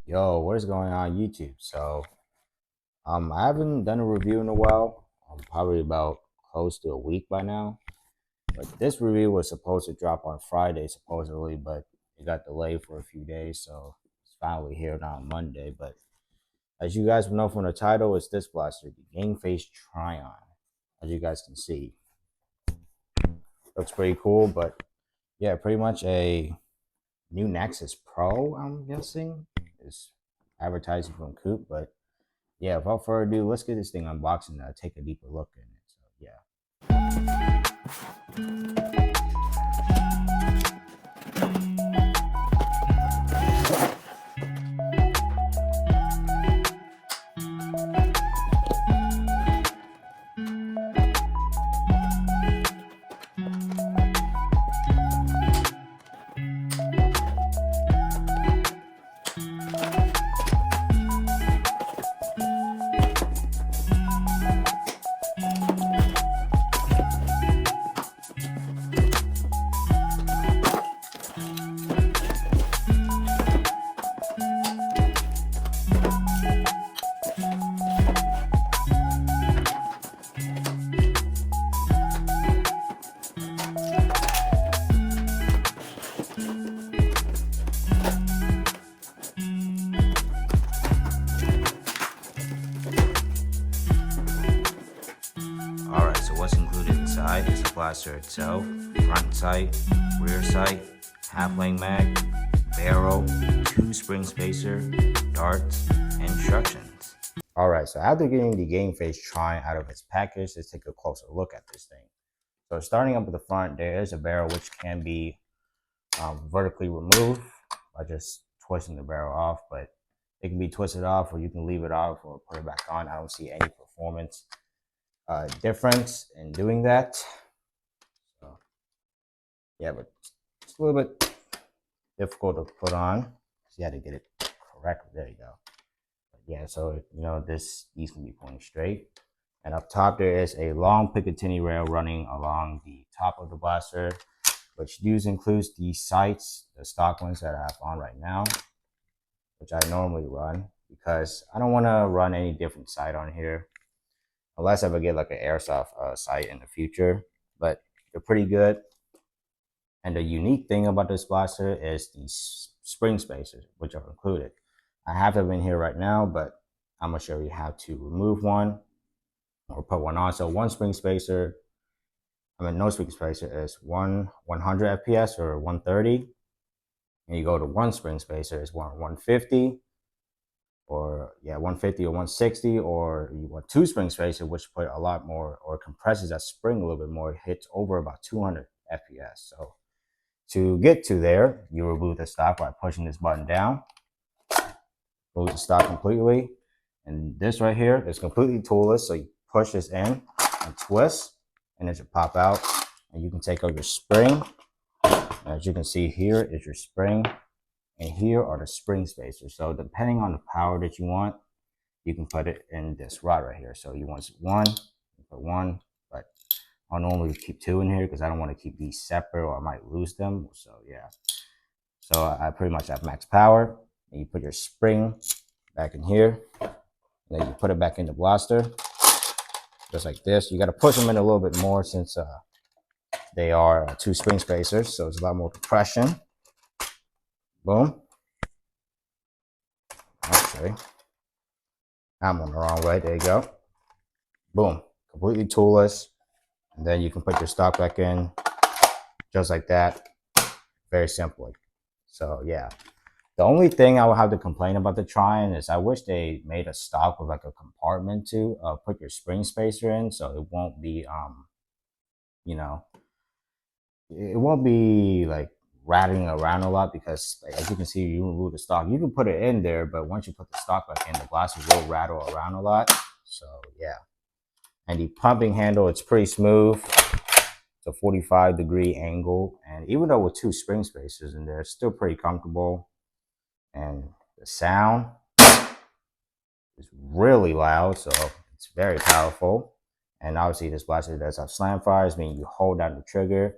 Yo, what is going on YouTube? I haven't done a review in a while. Probably about close to a week by now. But this review was supposed to drop on Friday, supposedly, but it got delayed for a few days, so it's finally here now on Monday. But as you guys know from the title, it's this blaster, the Gameface Trion. As you guys can see, looks pretty cool. But yeah, pretty much a new Nexus Pro. I'm guessing is advertising from Coop, but yeah, without further ado, let's get this thing unboxed and take a deeper look in it. So yeah. Alright, so what's included inside is the blaster itself, front sight, rear sight, half-length mag, barrel, 2 spring spacer, darts, and instructions. Alright, so after getting the Gameface Trion out of its package, let's take a closer look at this thing. So starting up at the front, there is a barrel which can be vertically removed by just twisting the barrel off, but it can be twisted off or you can leave it off or put it back on. I don't see any performance difference in doing that. So yeah, but it's a little bit difficult to put on. So you had to get it correctly. There you go. But yeah, so these can be pointing straight. And up top there is a long Picatinny rail running along the top of the blaster, which includes the sights, the stock ones that I have on right now, which I normally run because I don't want to run any different sight on here unless I ever get like an airsoft sight in the future. But they're pretty good. And the unique thing about this blaster is the spring spacers, which are included. I have them in here right now, but I'm gonna show you how to remove one or put one on. So one spring spacer, no spring spacer is 100 FPS or 130. And you go to one spring spacer is 150. Or 150 or 160, or you want 2 spring spacer, which put a lot more or compresses that spring a little bit more, hits over about 200 FPS. So to get to there, you remove the stock by pushing this button down, remove the stock completely, and this right here is completely toolless. So you push this in and twist, and it should pop out, and you can take out your spring. As you can see, here is your spring. And here are the spring spacers. So depending on the power that you want, you can put it in this rod right here. So you want one, you put one, but I'll normally keep 2 in here because I don't want to keep these separate or I might lose them. So yeah. So I pretty much have max power. And you put your spring back in here. And then you put it back in the blaster. Just like this. You got to push them in a little bit more since they are 2 spring spacers. So it's a lot more compression. Boom. Okay. I'm on the wrong way. There you go. Boom. Completely toolless. And then you can put your stock back in just like that. Very simply. So yeah. The only thing I would have to complain about the Trion is I wish they made a stock with like a compartment to put your spring spacer in, so it won't be it won't be like rattling around a lot, because like, as you can see, you remove the stock. You can put it in there, but once you put the stock back in, the blaster will rattle around a lot. So yeah. And the pumping handle, it's pretty smooth. It's a 45-degree angle, and even though with 2 spring spacers in there, it's still pretty comfortable. And the sound is really loud, so it's very powerful. And obviously this blaster does have slam fires, meaning you hold down the trigger,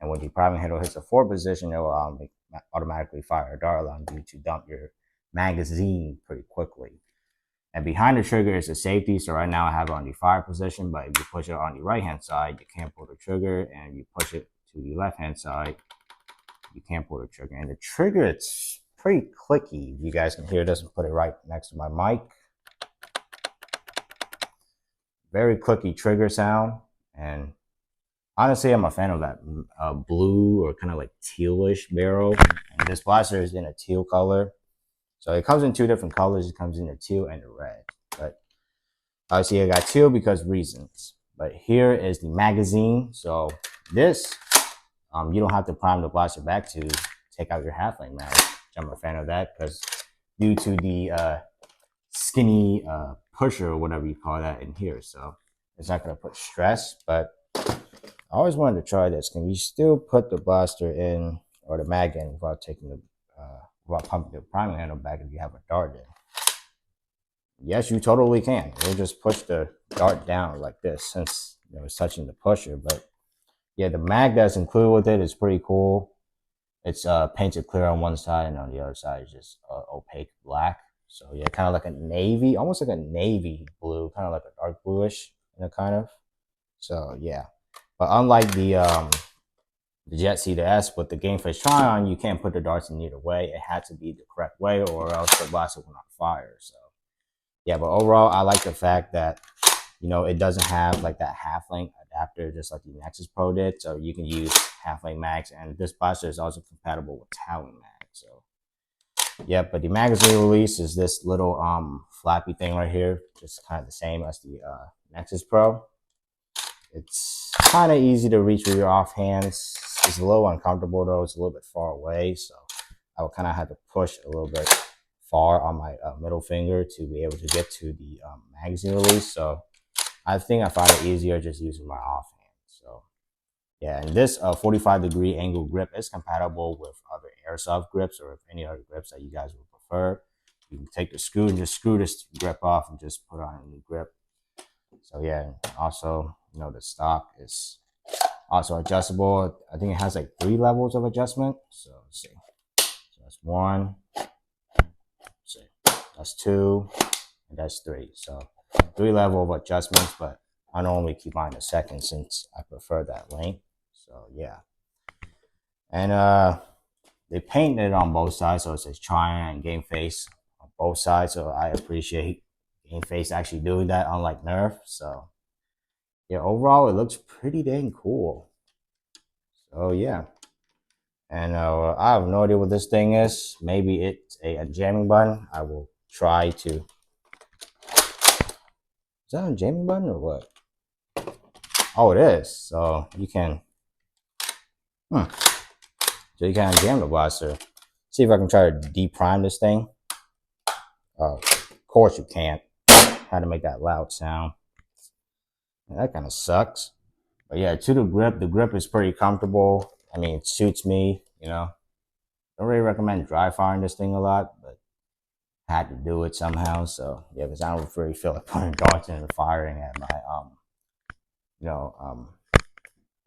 and when the priming handle hits the 4 position, it will automatically fire a dart, allowing you to dump your magazine pretty quickly. And behind the trigger is the safety. So right now I have it on the fire position, but if you push it on the right hand side, you can't pull the trigger, and you push it to the left hand side, you can't pull the trigger. And the trigger, it's pretty clicky. You guys can hear this and put it right next to my mic. Very clicky trigger sound. And honestly, I'm a fan of that blue or kind of like tealish barrel. And this blaster is in a teal color. So it comes in two different colors. It comes in the teal and the red. But obviously I got teal because reasons. But here is the magazine. So this, you don't have to prime the blaster back to take out your half-length mag. I'm a fan of that because due to the skinny pusher or whatever you call that in here. So it's not going to put stress. But I always wanted to try this. Can you still put the blaster in or the mag in without taking the without pumping the priming handle back if you have a dart in? Yes, you totally can. You'll just push the dart down like this since it's touching the pusher. But yeah, the mag that's included with it is pretty cool. It's painted clear on one side, and on the other side is just opaque black. So yeah, kind of like a navy, almost like a navy blue, kind of like a dark bluish, kind of. So yeah, but unlike the Jet C to S with the Gameface trion, you can't put the darts in either way. It had to be the correct way, or else the blaster will not fire. So yeah, but overall, I like the fact that it doesn't have like that half-length adapter just like the Nexus Pro did. So you can use half-length mags, and this blaster is also compatible with Talon mag. So yeah, but the magazine release is this little flappy thing right here, just kind of the same as the Nexus Pro. It's kind of easy to reach with your offhands. It's a little uncomfortable though. It's a little bit far away, so I would kind of have to push a little bit far on my middle finger to be able to get to the magazine release. So I think I find it easier just using my offhand. So yeah, and this 45-degree angle grip is compatible with other airsoft grips or any other grips that you guys would prefer. You can take the screw and just screw this grip off and just put on a new grip. So yeah, also the stock is also adjustable. I think it has like 3 levels of adjustment. So let's see. So that's 1. Let's see. That's 2, and that's 3. So 3 level of adjustments, but I normally keep mine a second since I prefer that length. So yeah, and they painted it on both sides, so it says Trion and Gameface on both sides. So I appreciate Gameface actually doing that, unlike Nerf. So yeah, overall it looks pretty dang cool. So yeah, and I have no idea what this thing is. Maybe it's a jamming button. I will try to. Is that a jamming button or what? Oh, it is. So you can. So you can jam the blaster. See if I can try to deprime this thing. Of course you can't. How to make that loud sound. And that kind of sucks. But yeah, to the grip is pretty comfortable. I mean, it suits me, Don't really recommend dry firing this thing a lot, but I had to do it somehow. So yeah, because I don't really feel like putting darts in and firing at my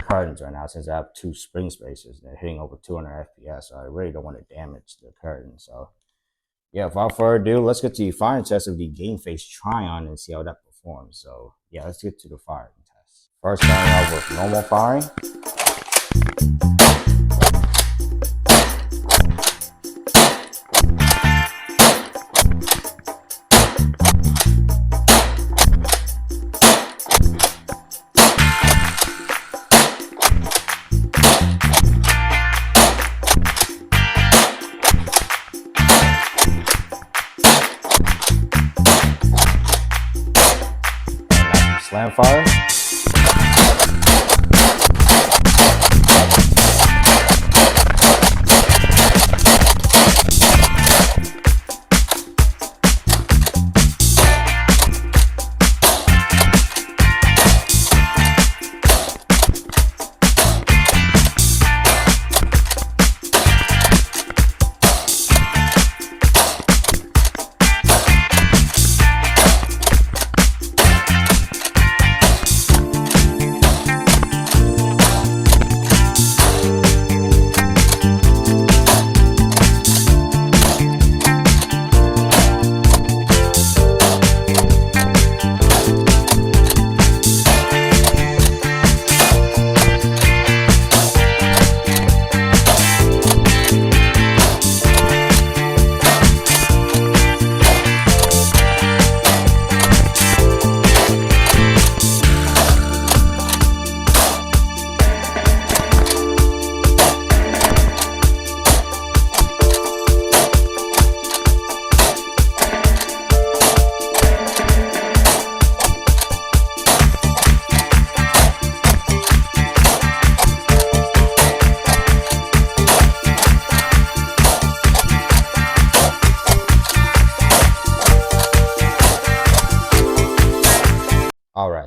curtains right now, since I have 2 spring spacers. They're hitting over 200 FPS, so I really don't want to damage the curtain. So yeah, without further ado, let's get to the firing test of the Gameface trion and see how that performs. So yeah, let's get to the firing test. First, starting out with normal firing. Slam fire.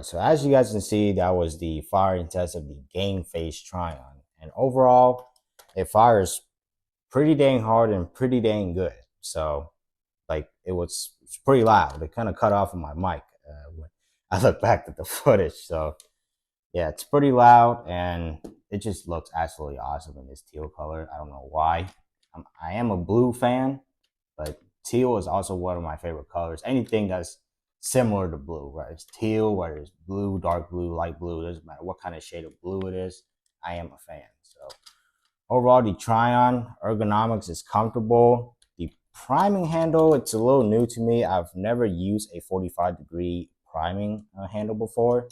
right, so as you guys can see, that was the firing test of the Gameface Trion. And overall, it fires pretty dang hard and pretty dang good. So, like, it's pretty loud. It kind of cut off of my mic when I look back at the footage. So, yeah, it's pretty loud and it just looks absolutely awesome in this teal color. I don't know why. I am a blue fan, but teal is also one of my favorite colors. Anything that's similar to blue, right? It's teal, whether it's blue, dark blue, light blue, it doesn't matter what kind of shade of blue it is. I am a fan. So overall, the Trion ergonomics is comfortable. The priming handle, it's a little new to me. I've never used a 45-degree priming handle before.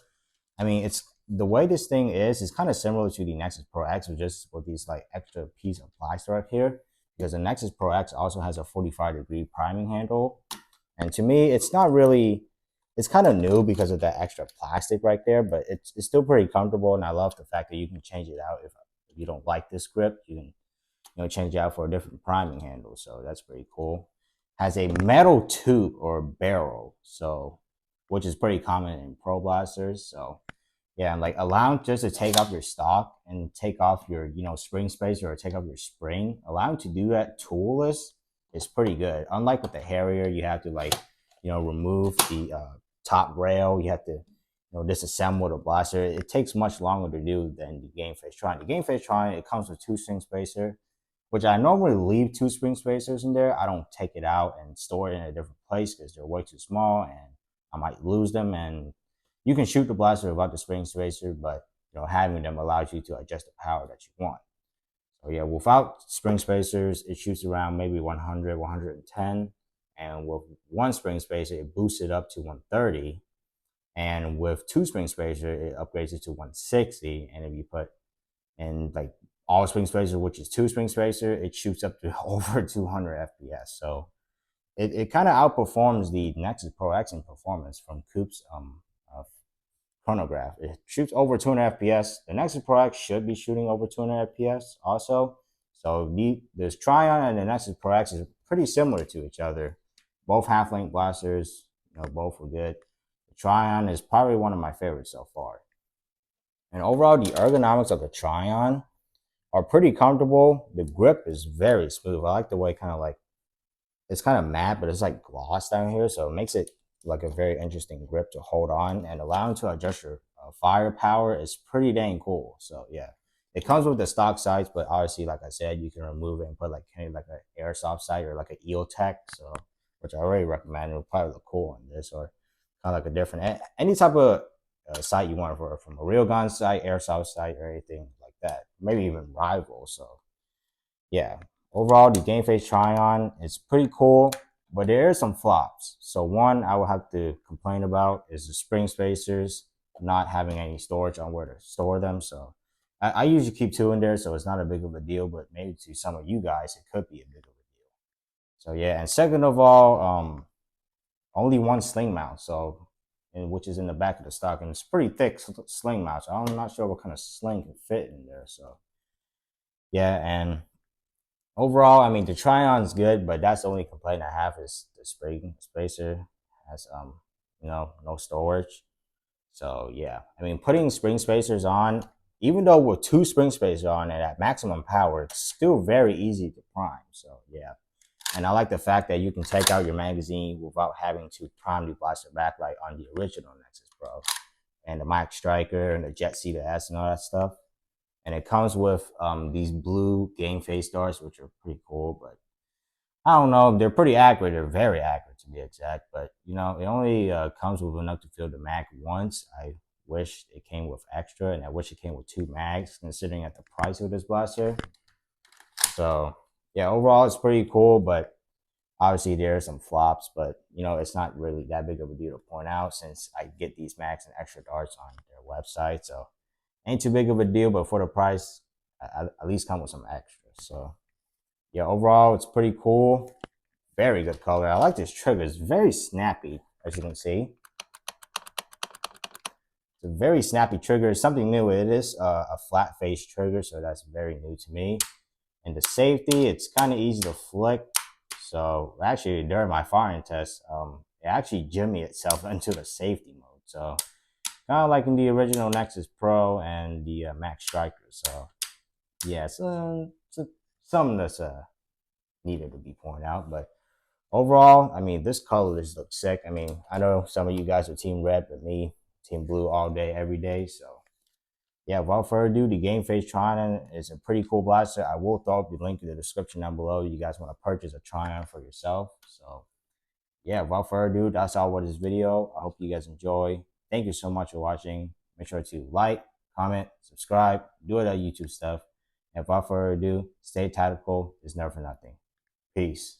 I mean, it's the way this thing is kind of similar to the Nexus Pro X, with just with these like extra piece of plastic right here, because the Nexus Pro X also has a 45-degree priming handle. And to me, it's not really, it's kind of new because of that extra plastic right there, but it's still pretty comfortable. And I love the fact that you can change it out if you don't like this grip, you can change it out for a different priming handle. So that's pretty cool. Has a metal tube or barrel, so which is pretty common in Pro Blasters. So yeah, and like allowing just to take off your stock and take off your spring spacer or take off your spring, allowing to do that toolless is pretty good. Unlike with the Harrier, you have to like remove the top rail. You have to disassemble the blaster. It takes much longer to do than the Gameface Trion. The Gameface Trion, it comes with 2 spring spacer, which I normally leave 2 spring spacers in there. I don't take it out and store it in a different place because they're way too small and I might lose them. And you can shoot the blaster without the spring spacer, but having them allows you to adjust the power that you want. So yeah, without spring spacers, it shoots around maybe 100, 110. And with 1 spring spacer, it boosts it up to 130. And with 2 spring spacer, it upgrades it to 160. And if you put in like all spring spacer, which is 2 spring spacer, it shoots up to over 200 FPS. So it kind of outperforms the Nexus Pro X in performance from Coop's chronograph. It shoots over 200 FPS. The Nexus Pro X should be shooting over 200 FPS also. So this Trion and the Nexus Pro X is pretty similar to each other. Both half-length blasters, both were good. The Trion is probably one of my favorites so far. And overall, the ergonomics of the Trion are pretty comfortable. The grip is very smooth. I like the way it's kind of matte, but it's like gloss down here, so it makes it like a very interesting grip to hold on, and allowing to adjust your firepower is pretty dang cool. So yeah, it comes with the stock sights, but obviously, like I said, you can remove it and put like an airsoft sight or like an EOTech, so which I already recommend. It would probably look cool on this, or kind of like a different any type of sight you want from a real gun sight, airsoft sight, or anything like that. Maybe even rival. So yeah, overall, the Gameface Trion is pretty cool, but there are some flops. So one I will have to complain about is the spring spacers not having any storage on where to store them. So I usually keep 2 in there, so it's not a big of a deal, but maybe to some of you guys, it could be a big of a deal. So yeah, and second of all, only 1 sling mount, so which is in the back of the stock, and it's pretty thick sling mount. So I'm not sure what kind of sling can fit in there. So yeah, and overall, I mean, the Trion's good, but that's the only complaint I have is the spring spacer has no storage. So yeah, I mean, putting spring spacers on, even though with 2 spring spacers on and at maximum power, it's still very easy to prime. So yeah, and I like the fact that you can take out your magazine without having to prime the blaster back like on the original Nexus Pro and the Max Striker and the Jet Cedar S and all that stuff. And it comes with these blue Gameface darts, which are pretty cool, but I don't know. They're pretty accurate. They're very accurate to be exact, but it only comes with enough to fill the mag once. I wish it came with extra, and I wish it came with 2 mags, considering at the price of this blaster. So yeah, overall it's pretty cool, but obviously there are some flops, but it's not really that big of a deal to point out since I get these mags and extra darts on their website. So ain't too big of a deal, but for the price, at least come with some extras. So yeah, overall, it's pretty cool. Very good color. I like this trigger. It's very snappy, as you can see. It's a very snappy trigger. It's something new. It is a flat face trigger, so that's very new to me. And the safety, it's kind of easy to flick. So actually, during my firing test, it actually jimmy itself into the safety mode. So kind of like in the original Nexus Pro and the Max Striker. So yeah, it's something that's needed to be pointed out. But overall, I mean, this color just looks sick. I mean, I know some of you guys are Team Red, but me, Team Blue all day, every day. So yeah, without further ado, the Gameface Trion is a pretty cool blaster. I will throw up the link in the description down below. You guys want to purchase a Trion for yourself. So yeah, without further ado, that's all for this video. I hope you guys enjoy. Thank you so much for watching. Make sure to like, comment, subscribe, do all that YouTube stuff. And without further ado, stay tactical. It's never for nothing. Peace.